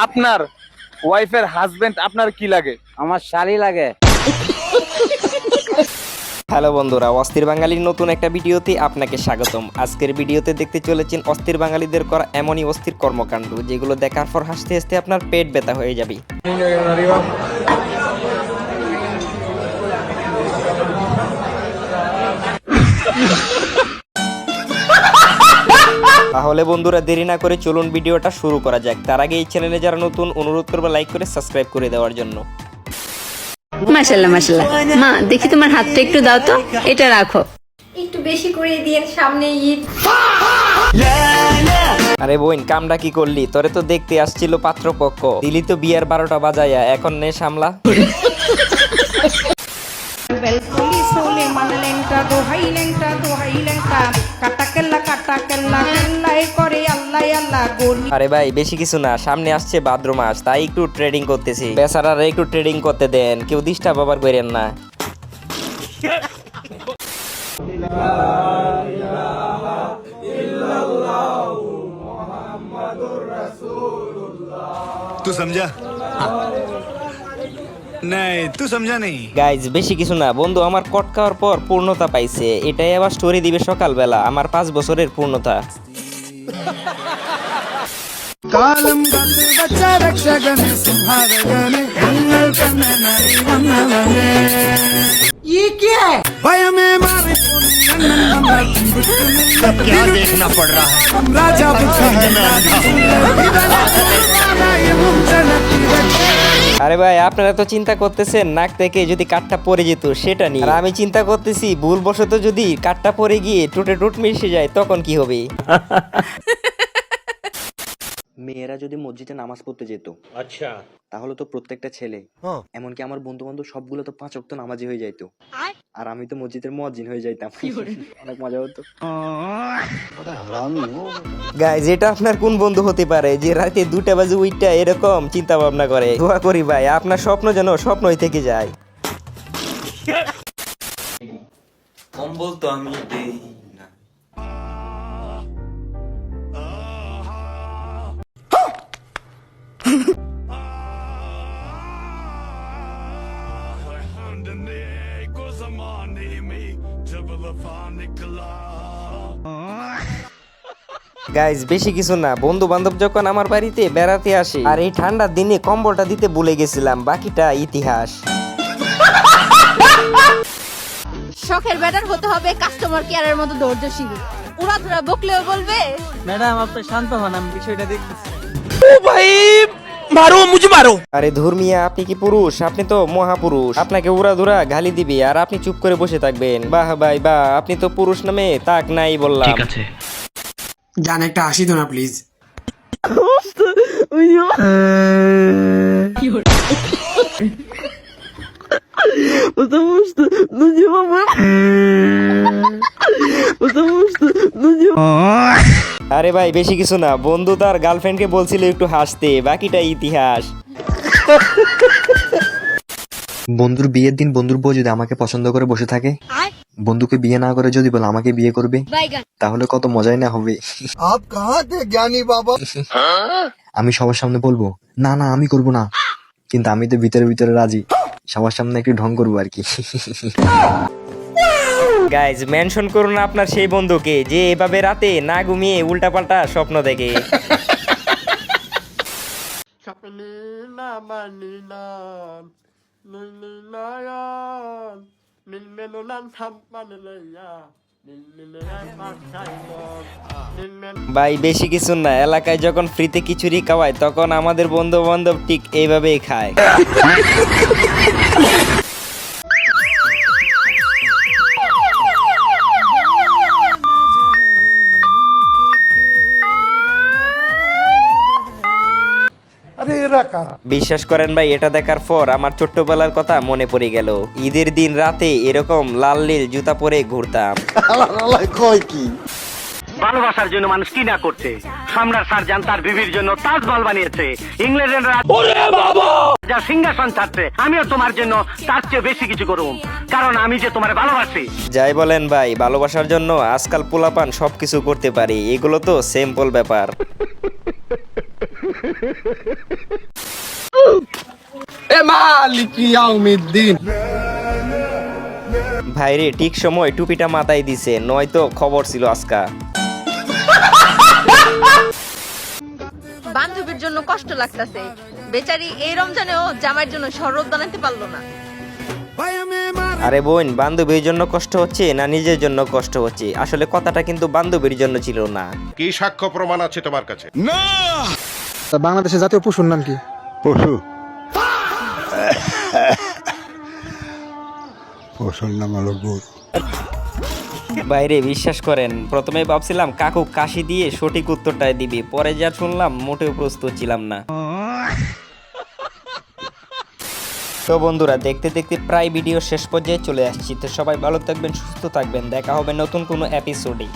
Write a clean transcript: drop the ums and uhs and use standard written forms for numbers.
আপনার ওয়াইফের হাজবেন্ড আপনার কি লাগে? আমার শালি লাগে। হ্যালো বন্ধুরা, অস্থির বাঙালির নতুন একটা ভিডিওতে আপনাকে স্বাগতম। আজকের ভিডিওতে দেখতে চলেছেন অস্থির বাঙালিদের করা এমনই অস্থির কর্মকাণ্ড, যেগুলো দেখার পর হাসতে হাসতে আপনার পেট ব্যথা হয়ে যাবে। তাহলে বন্ধুরা দেরি না করে চলুন ভিডিওটা শুরু করা যাক। তার আগে এই চ্যানেলে যারা নতুন, অনুরোধ করবো লাইক করে সাবস্ক্রাইব করে দেওয়ার জন্য। মাশাআল্লাহ মাশাআল্লাহ। মা দেখি তোমার হাতটা একটু দাও তো, এটা রাখো। একটু বেশি করে দিয়ে সামনে ঈদ। আরে বোন, কামটা কি করলি? তোরে তো দেখতে আসছিল পাত্রপক্ষ, দিলি তো বিয়ার 12টা বাজায়া, এখন নে সামলা। আরে ভাই বেশি কিছু না, সামনে আসছে ভাদ্র মাস, তাই একটু ট্রেডিং করতেছি। বেচারারা একটু ট্রেডিং করতে দেন, কেউ ডিস্টার্ব আবার করেন না। तू समझा? नहीं तू समझा नहीं। গাইজ বেশি কিছু না বন্ধু, আমার কট খাওয়ার পর পূর্ণতা পাইছে, এটাই আবার স্টোরি দিবে সকালবেলা, আমার 5 বছরের পূর্ণতা। कालम गाते बच्चा रक्षगण सिंहारगण मंगल करने नारी वंदने। ये क्या है भाई? हमें मारे सब क्या देखना पड़ रहा है? राजा আরে ভাই আপনারা তো চিন্তা করতেছেন নাক থেকে যদি কাঠটা পড়ে যেত সেটা নিয়ে, আর আমি চিন্তা করতেছি ভুলবশত যদি কাঠটা পড়ে গিয়ে টুটে টুট মিশে যায় তখন কি হবে। মেয়েরা যদি মসজিদে নামাজ পড়তে যেত, আচ্ছা, তাহলে তো প্রত্যেকটা ছেলে, এমনকি আমার বন্ধু বান্ধব সবগুলো তো 5 ওয়াক্ত নামাজি হয়ে যাইতো, আর আমি তো মসজিদের মুয়াজ্জিন হয়ে যাইতাম। অনেক মজা হতো। গাইজ এটা আপনার কোন বন্ধু হতে পারে যে রাতে 2টা বাজে উইটা এরকম চিন্তা ভাবনা করে? দোয়া করি ভাই আপনার স্বপ্ন যেন স্বপ্নই থেকে যায়। কম্বল তো আমি দেই না। গাইজ বেশি কিছু না, বন্ধু বান্ধব যখন আমার বাড়িতে বেড়াতে আসে আর এই ঠান্ডার দিনে কম্বলটা দিতে ভুলে গেছিলাম, বাকিটা ইতিহাস। শখের ব্যাটার হতে হবে কাস্টমার কেয়ারের মতো ধৈর্যশীল। উড়াধুরা বকলেও বলবে ম্যাডাম আপনি শান্ত হন, আমি বিষয়টা দেখতেছি। আরে ধর্মিয়া, আপনি কি পুরুষ? আপনি তো মহাপুরুষ, আপনাকে উড়াধুরা গালি দিবে আর আপনি চুপ করে বসে থাকবেন। বাহ ভাই বাহ, আপনি তো পুরুষ নামে তাক নাই বললাম। ঠিক আছে জান, একটা হাসি দো না প্লিজ। আরে ভাই বেশি কিছু না, বন্ধু তার গার্লফ্রেন্ডকে বলছিল একটু হাসতে, বাকিটা ইতিহাস। বন্ধুর বিয়ের দিন বন্ধুর বউ যদি আমাকে পছন্দ করে বসে থাকে, বন্ধুকে বিয়ে না করে যদি বলে আমাকে বিয়ে করবে, তাহলে কত মজাই না হবে। आप कहाँ थे ज्ञानी बाबा? আমি সবার সামনে বলবো না না আমি করব না, কিন্তু আমি তো ভিতরে ভিতরে রাজি, সবার সামনে একটু ঢং করবো আর কি। গাইজ মেনশন করুন আপনার সেই বন্ধুকে যে এভাবে রাতে না ঘুমিয়ে উল্টাপাল্টা স্বপ্ন দেখে। ভাই বেশি কিছু না, এলাকায় যখন ফ্রিতে খিচুড়ি খাওয়ায় তখন আমাদের বন্ধু বান্ধব ঠিক এইভাবেই খায়। বিশ্বাস করেন ভাই, এটা দেখার পর আমার ছোট্টবেলার কথা মনে পড়ে গেল। ঈদের দিন রাতে এরকম লাল নীল জুতা পরে ঘুরতাম। ভালোবাসার জন্য মানুষ কি না করছে। সম্রাট শাহজাহান তার বিবির জন্য তাজমহল বানিয়েছে, ইংল্যান্ডের যা সিংহাসন ছাড়ছে। আমিও তোমার জন্য তার চেয়ে বেশি কিছু করব, কারণ আমি যে তোমার ভালোবাসি। যাই বলেন ভাই, ভালোবাসার জন্য আজকাল পোলাপান সবকিছু করতে পারি, এগুলো তো সিম্পল ব্যাপার। ভাইরে ঠিক সময় টুপিটা মাথায় দিছে, নয়তো খবর ছিল আজকা। বান্ধবীর জন্য কষ্ট লাগতেছে, বেচারি এই রমজানেও জামাইয়ের জন্য শরবত বানাতে পারলো না। আরে বোন, বান্ধবীর জন্য কষ্ট হচ্ছে না নিজের জন্য কষ্ট হচ্ছে? আসলে কথাটা কিন্তু বান্ধবীর জন্য ছিল না। কি সাক্ষ্য প্রমাণ আছে তোমার কাছে? বাংলাদেশের জাতীয় পশুর নাম কি? পশু পশুর নাম হলো গরু। বাইরে বিশ্বাস করেন, প্রথমে ভাবছিলাম কাকু কাশি দিয়ে সঠিক উত্তরটাই দিবে, পরে যা শুনলাম মোটেও প্রস্তুত ছিলাম না। তো বন্ধুরা, দেখতে দেখতে প্রায় ভিডিও শেষ পর্যায়ে চলে আসছি। তো সবাই ভালো থাকবেন, সুস্থ থাকবেন, দেখা হবে নতুন কোনো এপিসোডে।